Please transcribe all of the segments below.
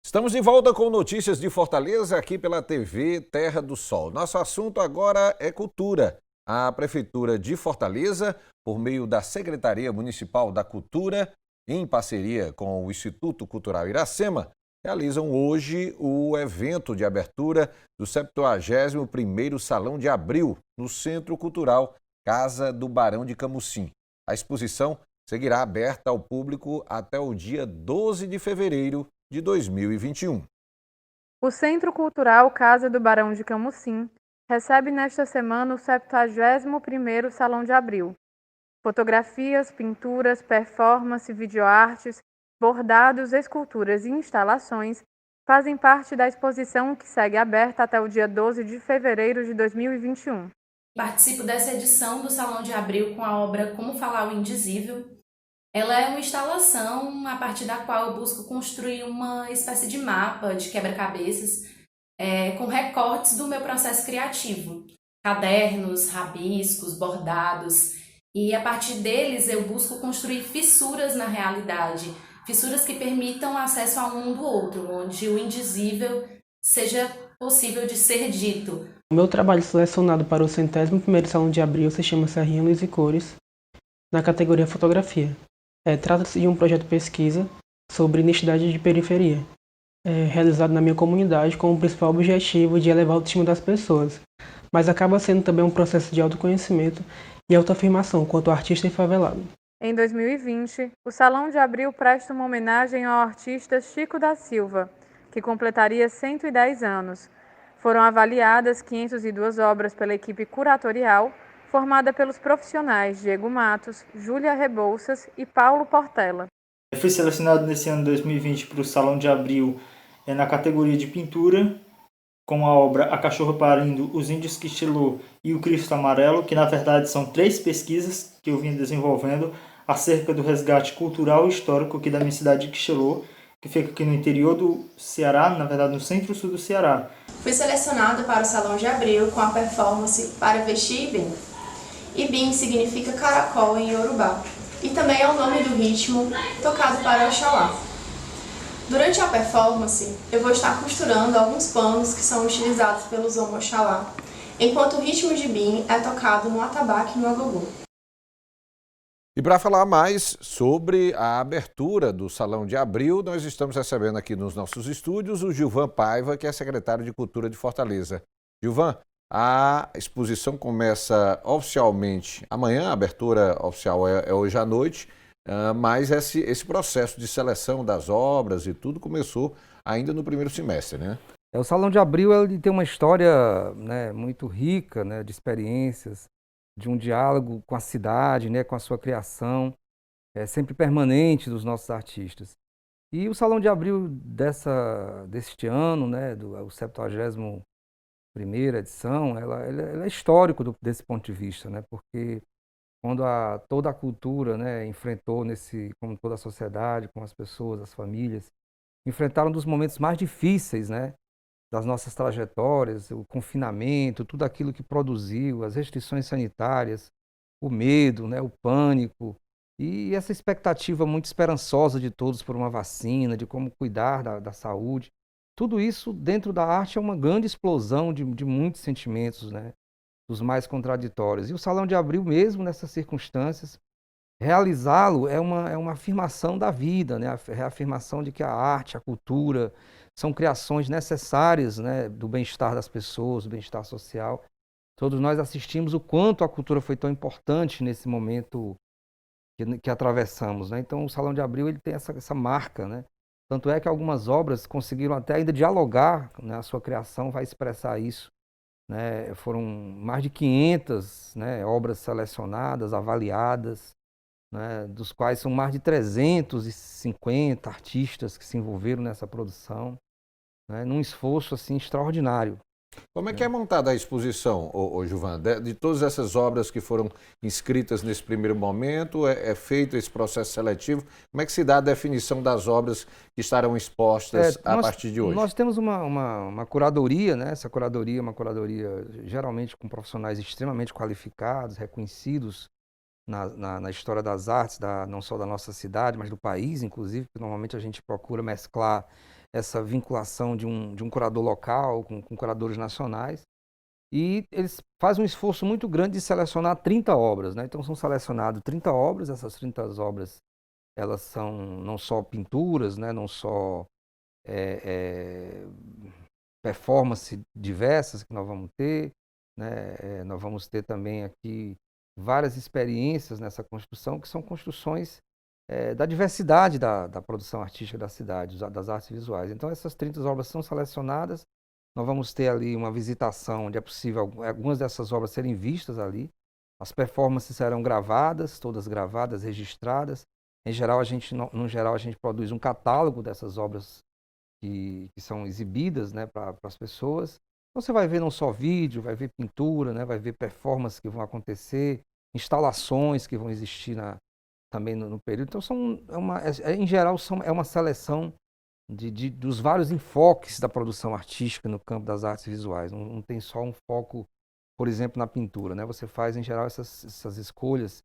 Estamos de volta com notícias de Fortaleza aqui pela TV Terra do Sol. Nosso assunto agora é cultura. A Prefeitura de Fortaleza, por meio da Secretaria Municipal da Cultura, em parceria com o Instituto Cultural Iracema, realizam hoje o evento de abertura do 71º Salão de Abril, no Centro Cultural Casa do Barão de Camusim. A exposição seguirá aberta ao público até o dia 12 de fevereiro de 2021. O Centro Cultural Casa do Barão de Camusim recebe nesta semana o 71º Salão de Abril. Fotografias, pinturas, performance, videoartes, bordados, esculturas e instalações fazem parte da exposição que segue aberta até o dia 12 de fevereiro de 2021. Participo dessa edição do Salão de Abril com a obra Como Falar o Indizível. Ela é uma instalação a partir da qual eu busco construir uma espécie de mapa de quebra-cabeças com recortes do meu processo criativo. Cadernos, rabiscos, bordados. E a partir deles eu busco construir fissuras na realidade. Fissuras que permitam acesso a um mundo outro, onde o indizível seja possível de ser dito. O meu trabalho selecionado para o 101º Salão de Abril se chama Serrinha Luz e Cores, na categoria Fotografia. Trata-se de um projeto de pesquisa sobre identidade de periferia, realizado na minha comunidade com o principal objetivo de elevar a autoestima das pessoas, mas acaba sendo também um processo de autoconhecimento e autoafirmação quanto artista e favelado. Em 2020, o Salão de Abril presta uma homenagem ao artista Chico da Silva, que completaria 110 anos. Foram avaliadas 502 obras pela equipe curatorial, formada pelos profissionais Diego Matos, Júlia Rebouças e Paulo Portela. Eu fui selecionado nesse ano 2020 para o Salão de Abril na categoria de pintura, com a obra A Cachorra Parindo, Os Índios Quixelô e o Cristo Amarelo, que na verdade são 3 pesquisas que eu vim desenvolvendo acerca do resgate cultural e histórico aqui da minha cidade de Quixelô, que fica aqui no interior do Ceará, na verdade no centro-sul do Ceará. Fui selecionado para o Salão de Abril com a performance Para Vestir Bem. Ibim significa caracol em Iorubá e também é o nome do ritmo tocado para Oxalá. Durante a performance, eu vou estar costurando alguns panos que são utilizados pelos Homem Oxalá, enquanto o ritmo de Ibim é tocado no atabaque e no agogô. E para falar mais sobre a abertura do Salão de Abril, nós estamos recebendo aqui nos nossos estúdios o Gilvan Paiva, que é secretário de Cultura de Fortaleza. Gilvan, a exposição começa oficialmente amanhã, a abertura oficial é hoje à noite, mas esse processo de seleção das obras e tudo começou ainda no primeiro semestre, né? O Salão de Abril ele tem uma história, né, muito rica, né, de experiências, de um diálogo com a cidade, né, com a sua criação, sempre permanente dos nossos artistas. E o Salão de Abril deste ano, né, o 71ª edição, ela é histórico desse ponto de vista, né, porque quando toda a cultura, né, enfrentou como toda a sociedade, com as pessoas, as famílias, enfrentaram um dos momentos mais difíceis, né, das nossas trajetórias, o confinamento, tudo aquilo que produziu, as restrições sanitárias, o medo, né, o pânico e essa expectativa muito esperançosa de todos por uma vacina, de como cuidar da saúde. Tudo isso dentro da arte é uma grande explosão de muitos sentimentos, né, dos mais contraditórios. E o Salão de Abril, mesmo nessas circunstâncias, realizá-lo é uma afirmação da vida, né, a reafirmação de que a arte, a cultura, são criações necessárias, né, do bem-estar das pessoas, do bem-estar social. Todos nós assistimos o quanto a cultura foi tão importante nesse momento que atravessamos, né? Então, o Salão de Abril ele tem essa marca, né? Tanto é que algumas obras conseguiram até ainda dialogar, né? A sua criação vai expressar isso, né? Foram mais de 500, né, obras selecionadas, avaliadas, né, dos quais são mais de 350 artistas que se envolveram nessa produção, né, num esforço assim extraordinário. Como é que é montada a exposição, Gilvan? De todas essas obras que foram inscritas nesse primeiro momento, é feito esse processo seletivo? Como é que se dá a definição das obras que estarão expostas a partir de hoje? Nós temos uma curadoria, né? Essa curadoria é uma curadoria geralmente com profissionais extremamente qualificados, reconhecidos na história das artes, não só da nossa cidade, mas do país, inclusive, porque normalmente a gente procura mesclar essa vinculação de um curador local com curadores nacionais. E eles fazem um esforço muito grande de selecionar 30 obras, né? Então são selecionadas 30 obras, essas 30 obras, elas são não só pinturas, né? Não só performances diversas que nós vamos ter, né? Nós vamos ter também aqui várias experiências nessa construção, que são construções da diversidade da produção artística da cidade, das artes visuais. Então essas 30 obras são selecionadas. Nós vamos ter ali uma visitação onde é possível algumas dessas obras serem vistas ali. As performances serão gravadas, todas gravadas, registradas. Em geral, no geral, a gente produz um catálogo dessas obras que são exibidas, né, para as pessoas. Então, você vai ver não só vídeo, vai ver pintura, né, vai ver performances que vão acontecer, instalações que vão existir também no período. Então, em geral, é uma seleção dos vários enfoques da produção artística no campo das artes visuais. Não tem só um foco, por exemplo, na pintura, né? Você faz, em geral, essas escolhas,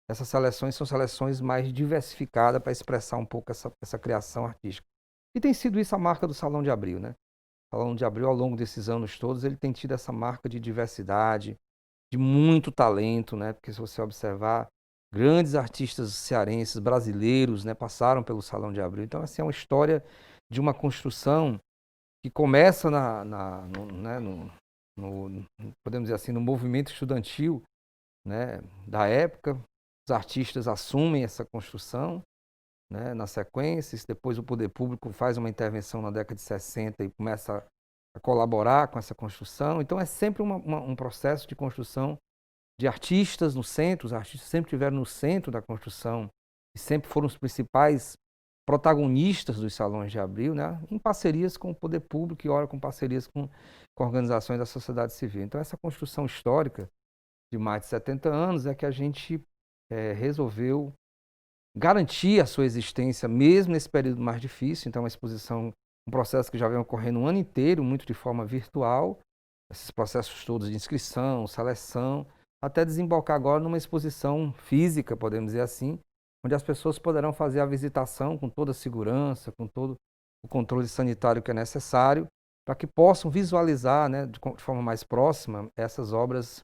essas seleções são seleções mais diversificadas para expressar um pouco essa criação artística. E tem sido isso a marca do Salão de Abril, né? O Salão de Abril, ao longo desses anos todos, ele tem tido essa marca de diversidade, de muito talento, né? Porque se você observar, grandes artistas cearenses, brasileiros, né, passaram pelo Salão de Abril. Então, assim, é uma história de uma construção que começa podemos dizer assim, no movimento estudantil, né, da época. Os artistas assumem essa construção, né, na sequência. Depois o poder público faz uma intervenção na década de 60 e começa a colaborar com essa construção. Então é sempre um processo de construção de artistas no centro. Os artistas sempre estiveram no centro da construção e sempre foram os principais protagonistas dos salões de abril, né, em parcerias com o poder público e, ora, com parcerias com organizações da sociedade civil. Então, essa construção histórica de mais de 70 anos é que a gente resolveu garantir a sua existência, mesmo nesse período mais difícil. Então, uma exposição, um processo que já vem ocorrendo um ano inteiro, muito de forma virtual, esses processos todos de inscrição, seleção, até desembocar agora numa exposição física, podemos dizer assim, onde as pessoas poderão fazer a visitação com toda a segurança, com todo o controle sanitário que é necessário, para que possam visualizar, né, de forma mais próxima essas obras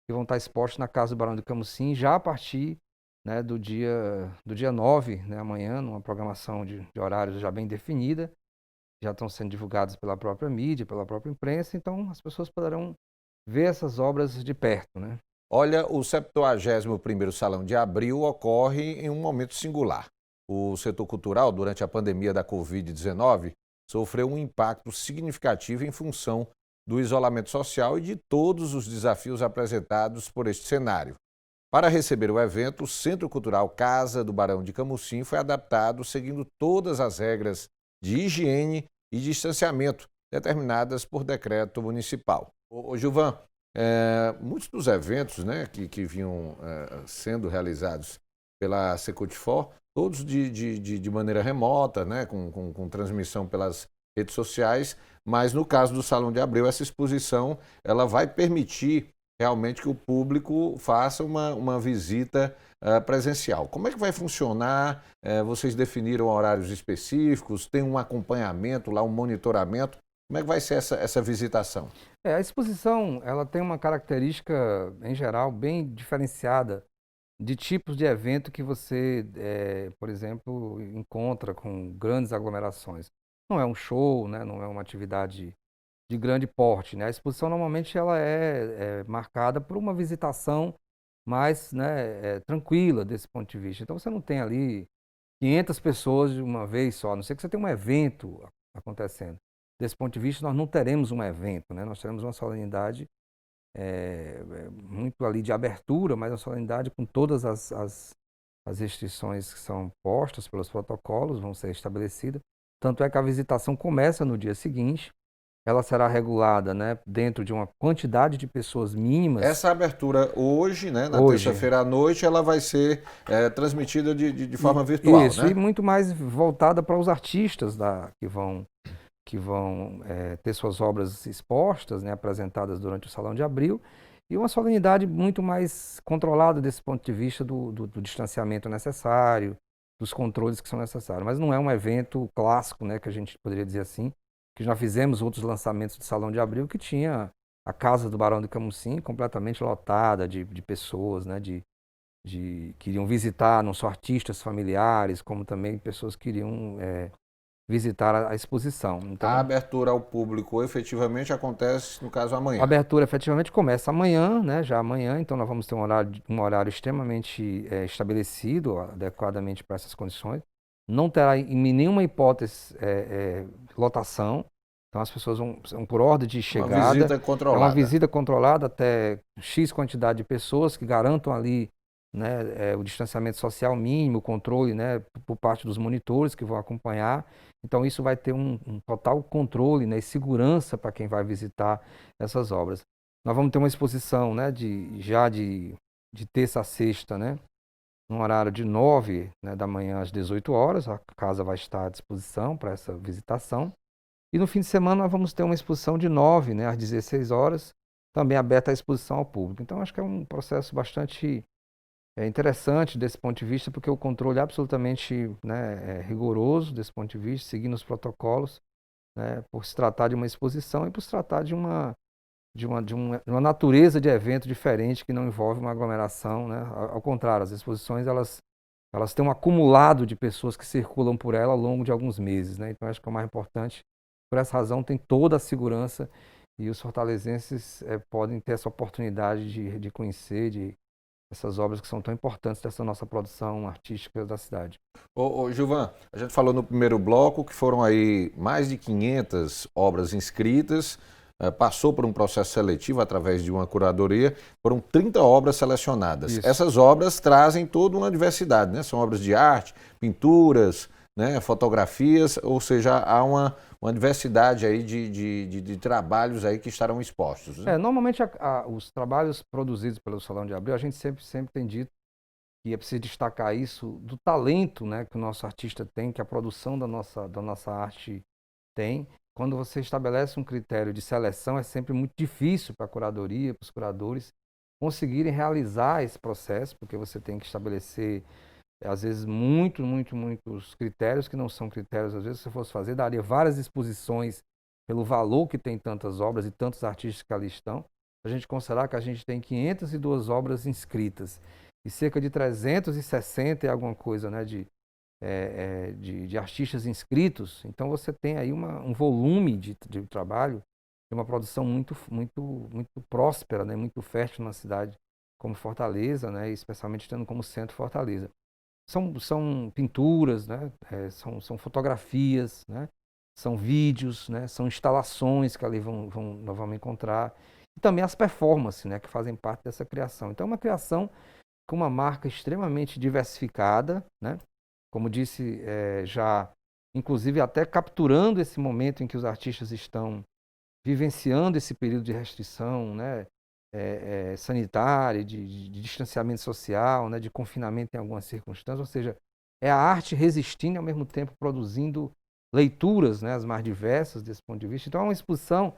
que vão estar expostas na Casa do Barão de Camusim, já a partir, né, do dia 9, né, amanhã, numa programação de horários já bem definida, já estão sendo divulgados pela própria mídia, pela própria imprensa, então as pessoas poderão ver essas obras de perto, né? Olha, o 71º Salão de Abril ocorre em um momento singular. O setor cultural, durante a pandemia da Covid-19, sofreu um impacto significativo em função do isolamento social e de todos os desafios apresentados por este cenário. Para receber o evento, o Centro Cultural Casa do Barão de Camusim foi adaptado seguindo todas as regras de higiene e distanciamento determinadas por decreto municipal. Ô Gilvan, muitos dos eventos, né, que vinham sendo realizados pela Secult4, todos de maneira remota, né, com transmissão pelas redes sociais, mas no caso do Salão de Abril, essa exposição ela vai permitir realmente que o público faça uma visita presencial. Como é que vai funcionar? Vocês definiram horários específicos? Tem um acompanhamento lá, um monitoramento? Como é que vai ser essa visitação? A exposição ela tem uma característica, em geral, bem diferenciada de tipos de evento que você, por exemplo, encontra com grandes aglomerações. Não é um show, né? Não é uma atividade de grande porte, né? A exposição normalmente ela é marcada por uma visitação mais, né, tranquila desse ponto de vista. Então você não tem ali 500 pessoas de uma vez só, a não ser que você tenha um evento acontecendo. Desse ponto de vista, nós não teremos um evento, né? Nós teremos uma solenidade muito ali de abertura, mas uma solenidade com todas as restrições que são postas pelos protocolos, vão ser estabelecidas. Tanto é que a visitação começa no dia seguinte, ela será regulada, né, dentro de uma quantidade de pessoas mínimas. Essa abertura hoje, né, na terça-feira à noite, ela vai ser transmitida de forma virtual, isso, né? E muito mais voltada para os artistas que vão ter suas obras expostas, né, apresentadas durante o Salão de Abril, e uma solenidade muito mais controlada desse ponto de vista do distanciamento necessário, dos controles que são necessários. Mas não é um evento clássico, né, que a gente poderia dizer assim, que já fizemos outros lançamentos de Salão de Abril que tinha a Casa do Barão de Camusim completamente lotada de pessoas, né, que iriam visitar, não só artistas familiares, como também pessoas que iriam visitar a exposição. Então, A abertura ao público efetivamente acontece, no caso, a amanhã. abertura efetivamente começa amanhã, né, já amanhã, então nós vamos ter um horário extremamente estabelecido, adequadamente para essas condições. Não terá em nenhuma hipótese lotação, então as pessoas vão por ordem de chegada. Uma visita É uma controlada. visita controlada até X quantidade de pessoas que garantam ali, né, o distanciamento social mínimo, o controle, né, por parte dos monitores que vão acompanhar. Então isso vai ter um total controle, né, e segurança para quem vai visitar essas obras. Nós vamos ter uma exposição, né, de terça a sexta, né, no horário de 9, né, da manhã às 18 horas. A casa vai estar à disposição para essa visitação. E no fim de semana nós vamos ter uma exposição de 9, né, às 16 horas, também aberta à exposição ao público. Então acho que é um processo bastante interessante desse ponto de vista, porque o controle é absolutamente, né, rigoroso desse ponto de vista, seguindo os protocolos, né, por se tratar de uma exposição e por se tratar de uma natureza de evento diferente que não envolve uma aglomeração, né? Ao contrário, as exposições elas têm um acumulado de pessoas que circulam por ela ao longo de alguns meses, né? Então acho que é o mais importante. Por essa razão tem toda a segurança e os fortalezenses podem ter essa oportunidade de conhecer essas obras que são tão importantes dessa nossa produção artística da cidade. Ô, Gilvan, a gente falou no primeiro bloco que foram aí mais de 500 obras inscritas, passou por um processo seletivo através de uma curadoria, foram 30 obras selecionadas. Isso. Essas obras trazem toda uma diversidade, né? São obras de arte, pinturas, né, fotografias, ou seja, há uma diversidade aí de trabalhos aí que estarão expostos, né? Normalmente os trabalhos produzidos pelo Salão de Abril, a gente sempre tem dito que é preciso destacar isso, do talento, né, que o nosso artista tem, que a produção da nossa arte tem. Quando você estabelece um critério de seleção, é sempre muito difícil para a curadoria, para os curadores, conseguirem realizar esse processo, porque você tem que estabelecer, às vezes, muitos critérios que não são critérios. Às vezes, se você fosse fazer, daria várias exposições pelo valor que tem tantas obras e tantos artistas que ali estão. A gente considerar que a gente tem 502 obras inscritas e cerca de 360 e alguma coisa, né, de artistas inscritos. Então você tem aí um volume de trabalho, de uma produção muito próspera, né, muito fértil na cidade como Fortaleza, né, especialmente tendo como centro Fortaleza. São pinturas, né, são fotografias, né, são vídeos, né, são instalações que ali nós vamos encontrar, e também as performances, né, que fazem parte dessa criação. Então é uma criação com uma marca extremamente diversificada, né, como disse, já inclusive até capturando esse momento em que os artistas estão vivenciando esse período de restrição, né, sanitária, de distanciamento social, né, de confinamento em algumas circunstâncias. Ou seja, é a arte resistindo e ao mesmo tempo produzindo leituras, né, as mais diversas desse ponto de vista. Então é uma exposição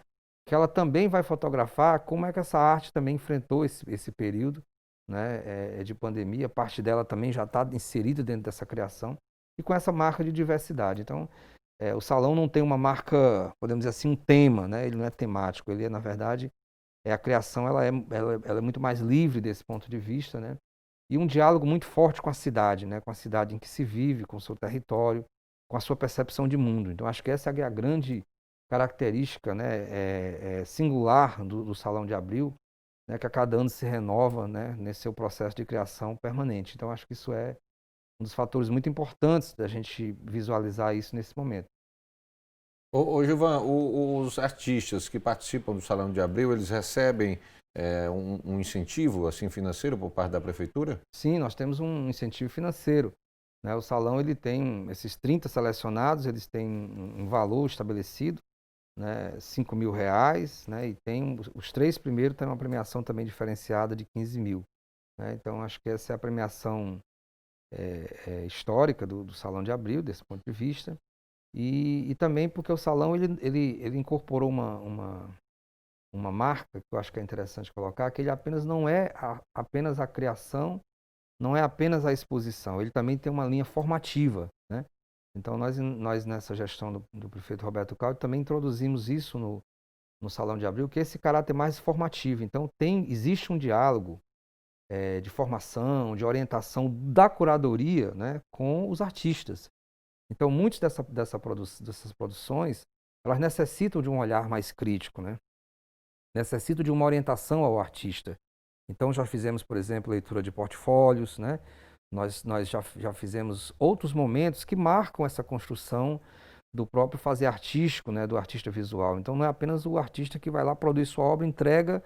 que ela também vai fotografar como é que essa arte também enfrentou esse período, né, de pandemia. Parte dela também já está inserida dentro dessa criação e com essa marca de diversidade. Então, o salão não tem uma marca, podemos dizer assim, um tema, né? Ele não é temático, ele é, na verdade, a criação ela é muito mais livre desse ponto de vista, né? E um diálogo muito forte com a cidade, né? Com a cidade em que se vive, com o seu território, com a sua percepção de mundo. Então, acho que essa é a grande característica, né, singular do Salão de Abril, né, que a cada ano se renova, né, nesse seu processo de criação permanente. Então, acho que isso é um dos fatores muito importantes da gente visualizar isso nesse momento. Ô Gilvan, os artistas que participam do Salão de Abril, eles recebem um incentivo assim, financeiro por parte da prefeitura? Sim, nós temos um incentivo financeiro, né? O salão ele tem esses 30 selecionados, eles têm um valor estabelecido, né, R$ 5.000, né, e tem os 3 primeiros têm uma premiação também diferenciada de 15 mil. Né? Então, acho que essa é a premiação histórica do Salão de Abril, desse ponto de vista. E também porque o salão ele incorporou uma marca que eu acho que é interessante colocar, que ele apenas não é apenas a criação não é apenas a exposição, ele também tem uma linha formativa, né? Então, nós nessa gestão do prefeito Roberto Cláudio, também introduzimos isso no Salão de Abril, que é esse caráter mais formativo. Então, existe um diálogo de formação, de orientação da curadoria, né, com os artistas. Então, muitas dessas produções, elas necessitam de um olhar mais crítico, né? Necessitam de uma orientação ao artista. Então, já fizemos, por exemplo, leitura de portfólios, né? Nós já fizemos outros momentos que marcam essa construção do próprio fazer artístico, né, do artista visual. Então, não é apenas o artista que vai lá, produz sua obra, entrega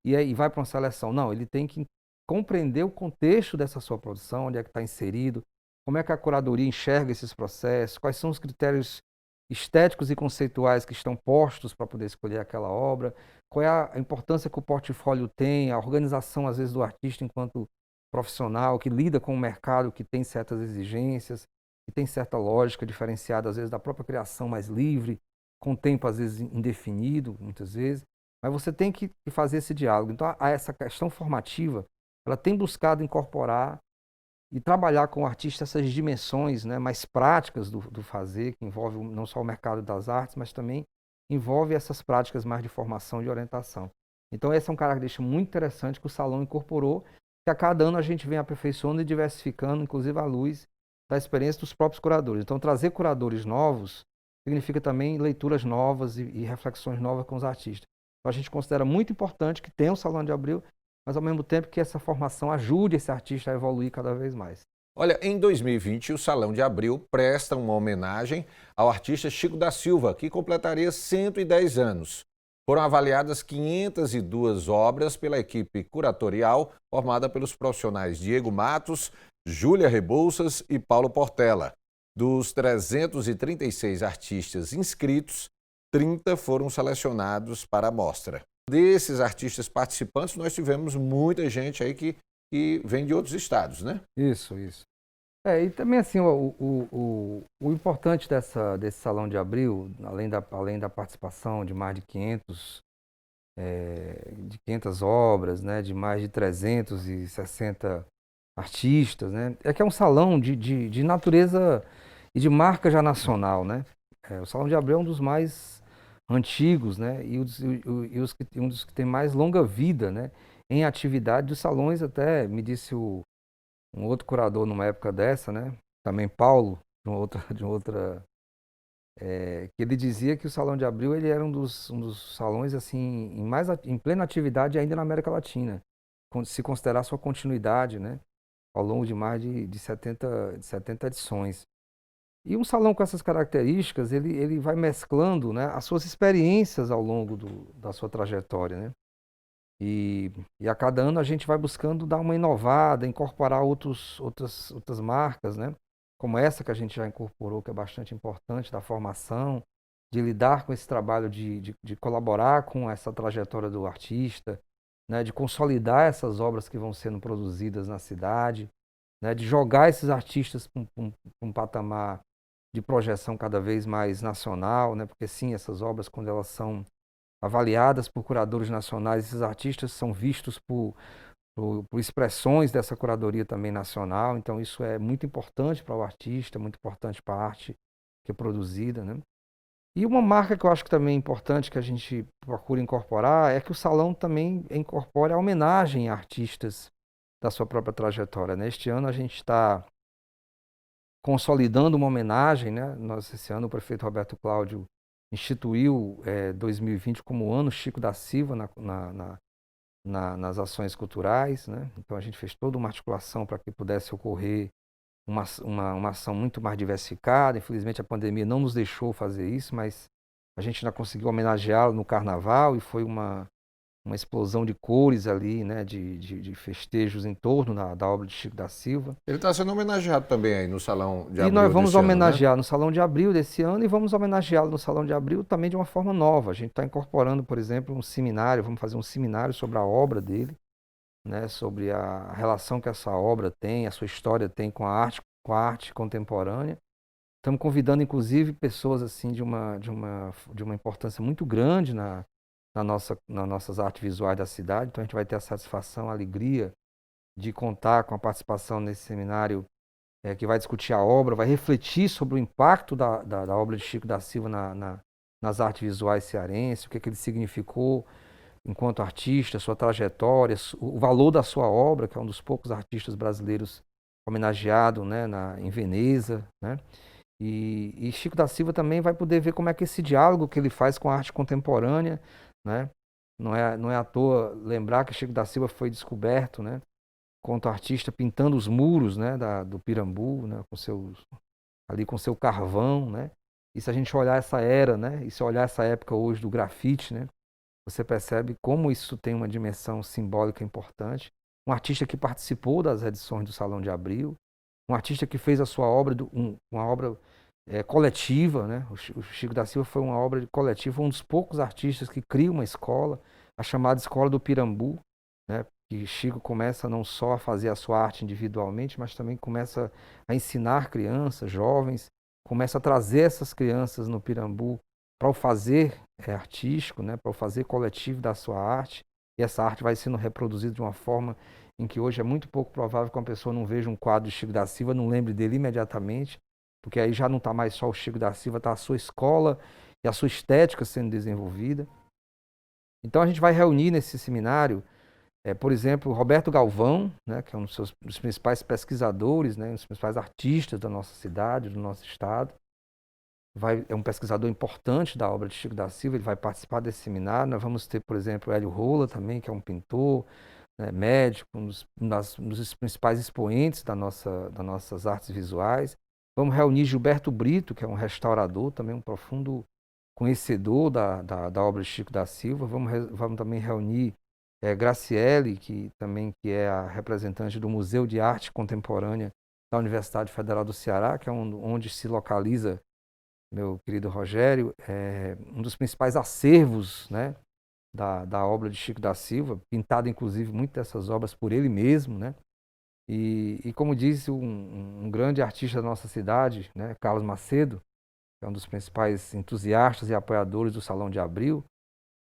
e aí vai para uma seleção. Não, ele tem que compreender o contexto dessa sua produção, onde é que está inserido, como é que a curadoria enxerga esses processos, quais são os critérios estéticos e conceituais que estão postos para poder escolher aquela obra, qual é a importância que o portfólio tem, a organização, às vezes, do artista enquanto profissional, que lida com um mercado que tem certas exigências, que tem certa lógica diferenciada, às vezes, da própria criação mais livre, com tempo, às vezes, indefinido, muitas vezes. Mas você tem que fazer esse diálogo. Então, essa questão formativa, ela tem buscado incorporar e trabalhar com o artista essas dimensões, né, mais práticas do fazer, que envolve não só o mercado das artes, mas também envolve essas práticas mais de formação e de orientação. Então, essa é uma característica muito interessante que o Salão incorporou, que a cada ano a gente vem aperfeiçoando e diversificando, inclusive à luz da experiência dos próprios curadores. Então, trazer curadores novos significa também leituras novas e reflexões novas com os artistas. Então, a gente considera muito importante que tenha o Salão de Abril, mas ao mesmo tempo que essa formação ajude esse artista a evoluir cada vez mais. Olha, em 2020, o Salão de Abril presta uma homenagem ao artista Chico da Silva, que completaria 110 anos. Foram avaliadas 502 obras pela equipe curatorial, formada pelos profissionais Diego Matos, Júlia Rebouças e Paulo Portela. Dos 336 artistas inscritos, 30 foram selecionados para a mostra. Desses artistas participantes, nós tivemos muita gente aí que vem de outros estados, né? Isso. E também assim, o importante desse Salão de Abril, além da participação de mais de 500 obras, né, de mais de 360 artistas, né, é que é um salão de natureza e de marca já nacional, né? O Salão de Abril é um dos mais antigos, né, um dos que tem mais longa vida, né, em atividade dos salões. Até me disse um outro curador numa época dessa, né, também Paulo, de outra que ele dizia que o Salão de Abril ele era um dos salões assim em plena atividade ainda na América Latina, se considerar sua continuidade, né, ao longo de mais de 70 edições. E um salão com essas características, ele vai mesclando, né, as suas experiências ao longo da sua trajetória, né? E a cada ano a gente vai buscando dar uma inovada, incorporar outras marcas, né? Como essa que a gente já incorporou, que é bastante importante, da formação, de lidar com esse trabalho de colaborar com essa trajetória do artista, né? De consolidar essas obras que vão sendo produzidas na cidade, né? De jogar esses artistas para um patamar de projeção cada vez mais nacional, né? Porque sim, essas obras, quando elas são avaliadas por curadores nacionais, esses artistas são vistos por expressões dessa curadoria também nacional. Então isso é muito importante para o artista, muito importante para a arte que é produzida, né? E uma marca que eu acho que também é importante que a gente procura incorporar é que o salão também incorpore a homenagem a artistas da sua própria trajetória, né? Este ano a gente está consolidando uma homenagem, né? Esse ano o prefeito Roberto Cláudio instituiu 2020 como o ano Chico da Silva nas ações culturais, né? Então a gente fez toda uma articulação para que pudesse ocorrer uma ação muito mais diversificada. Infelizmente a pandemia não nos deixou fazer isso, mas a gente ainda conseguiu homenageá-lo no carnaval e foi uma explosão de cores ali, né, de festejos em torno da obra de Chico da Silva. Ele está sendo homenageado também aí no Salão de Abril. E nós vamos homenagear ano, né? no Salão de Abril desse ano e vamos homenageá-lo no Salão de Abril também de uma forma nova. A gente está incorporando, por exemplo, um seminário, vamos fazer um seminário sobre a obra dele, né, sobre a relação que essa obra tem, a sua história tem com a arte contemporânea. Estamos convidando, inclusive, pessoas assim de uma importância muito grande nas nossas artes visuais da cidade. Então a gente vai ter a satisfação, a alegria de contar com a participação nesse seminário que vai discutir a obra, vai refletir sobre o impacto da obra de Chico da Silva nas artes visuais cearenses, o que ele significou enquanto artista, sua trajetória, o valor da sua obra, que é um dos poucos artistas brasileiros homenageado, né, em Veneza, né? E Chico da Silva também vai poder ver como é que esse diálogo que ele faz com a arte contemporânea, né? Não é à toa lembrar que Chico da Silva foi descoberto, né, enquanto artista pintando os muros, né, do Pirambu, né, com seu carvão, né? E se a gente olhar essa era, né, e se olhar essa época hoje do grafite, né, você percebe como isso tem uma dimensão simbólica importante. Um artista que participou das edições do Salão de Abril, um artista que fez a sua obra, uma obra coletiva, né? O Chico da Silva foi uma obra coletiva, um dos poucos artistas que cria uma escola, a chamada Escola do Pirambu, né? Que Chico começa não só a fazer a sua arte individualmente, mas também começa a ensinar crianças, jovens, começa a trazer essas crianças no Pirambu para o fazer artístico, né? Para o fazer coletivo da sua arte, e essa arte vai sendo reproduzida de uma forma em que hoje é muito pouco provável que uma pessoa não veja um quadro de Chico da Silva, não lembre dele imediatamente, porque aí já não está mais só o Chico da Silva, está a sua escola e a sua estética sendo desenvolvida. Então a gente vai reunir nesse seminário, por exemplo, Roberto Galvão, né, que é um dos principais pesquisadores, né, um dos principais artistas da nossa cidade, do nosso estado. É um pesquisador importante da obra de Chico da Silva, ele vai participar desse seminário. Nós vamos ter, por exemplo, Hélio Rola também, que é um pintor, né, médico, um dos principais expoentes das nossas artes visuais. Vamos reunir Gilberto Brito, que é um restaurador, também um profundo conhecedor da obra de Chico da Silva. Vamos também reunir Graciele, que é a representante do Museu de Arte Contemporânea da Universidade Federal do Ceará, que é onde se localiza, meu querido Rogério, um dos principais acervos, né, da obra de Chico da Silva, pintado inclusive muitas dessas obras por ele mesmo, né? E como disse um grande artista da nossa cidade, né, Carlos Macedo, que é um dos principais entusiastas e apoiadores do Salão de Abril,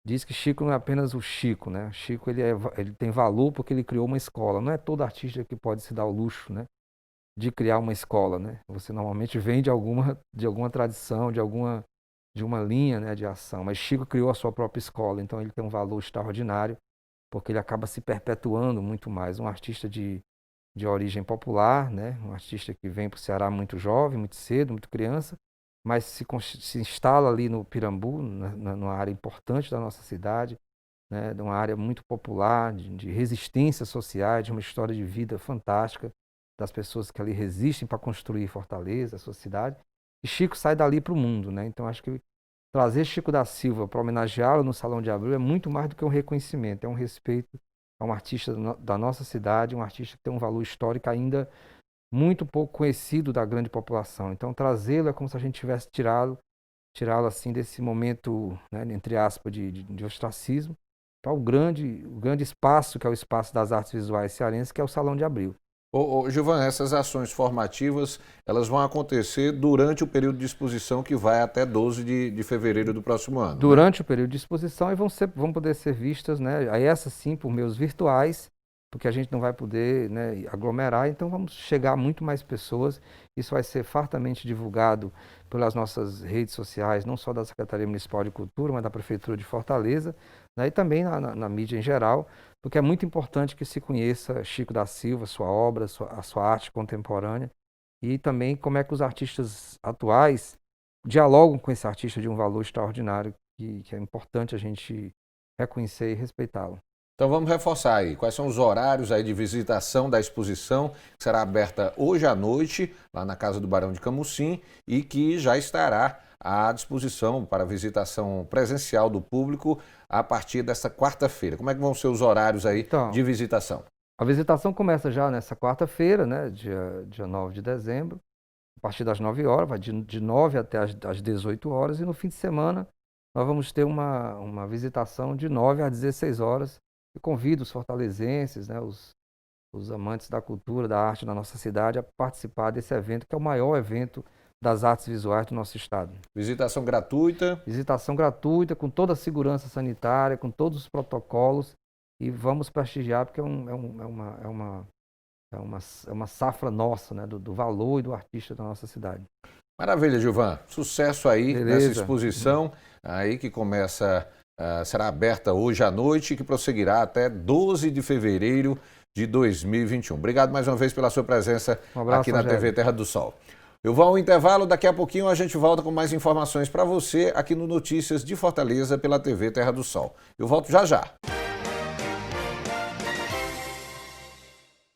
diz que Chico não é apenas o Chico, né? Chico ele tem valor porque ele criou uma escola. Não é todo artista que pode se dar o luxo, né, de criar uma escola, né? Você normalmente vem de alguma tradição, de uma linha, né, de ação, mas Chico criou a sua própria escola, então ele tem um valor extraordinário, porque ele acaba se perpetuando muito mais. Um artista de origem popular, né, um artista que vem para o Ceará muito jovem, muito cedo, muito criança, mas se instala ali no Pirambu, numa área importante da nossa cidade, né, de uma área muito popular, de resistências sociais, de uma história de vida fantástica, das pessoas que ali resistem para construir Fortaleza, a sua cidade. E Chico sai dali para o mundo, né? Então acho que trazer Chico da Silva para homenageá-lo no Salão de Abril é muito mais do que um reconhecimento, é um respeito a um artista da nossa cidade, um artista que tem um valor histórico ainda muito pouco conhecido da grande população. Então trazê-lo é como se a gente tivesse tirá-lo assim desse momento, né, entre aspas, de ostracismo, para o grande espaço que é o espaço das artes visuais cearenses, que é o Salão de Abril. Giovana, essas ações formativas, elas vão acontecer durante o período de exposição que vai até 12 de fevereiro do próximo ano. Durante o período de exposição, e vão poder ser vistas, né, aí essas sim por meios virtuais, porque a gente não vai poder, né, aglomerar, então vamos chegar a muito mais pessoas. Isso vai ser fartamente divulgado pelas nossas redes sociais, não só da Secretaria Municipal de Cultura, mas da Prefeitura de Fortaleza, né, e também na mídia em geral, porque é muito importante que se conheça Chico da Silva, sua obra, a sua arte contemporânea, e também como é que os artistas atuais dialogam com esse artista de um valor extraordinário, que é importante a gente reconhecer e respeitá-lo. Então vamos reforçar aí, quais são os horários aí de visitação da exposição, que será aberta hoje à noite, lá na Casa do Barão de Camusim, e que já estará à disposição para visitação presencial do público a partir desta quarta-feira. Como é que vão ser os horários aí de visitação? A visitação começa já nessa quarta-feira, né, dia 9 de dezembro, a partir das 9 horas, vai de 9 até as 18 horas, e no fim de semana nós vamos ter uma visitação de 9 às 16 horas. Eu convido os fortalezenses, né, os amantes da cultura, da arte da nossa cidade a participar desse evento, que é o maior evento das artes visuais do nosso estado. Visitação gratuita? Visitação gratuita, com toda a segurança sanitária, com todos os protocolos, e vamos prestigiar, porque é uma É uma safra nossa, né, do valor e do artista da nossa cidade. Maravilha, Gilvan. Sucesso aí Beleza. nessa exposição aí que começa, será aberta hoje à noite e que prosseguirá até 12 de fevereiro de 2021. Obrigado mais uma vez pela sua presença aqui na TV Terra do Sol. Eu vou ao intervalo, daqui a pouquinho a gente volta com mais informações para você aqui no Notícias de Fortaleza pela TV Terra do Sol. Eu volto já já.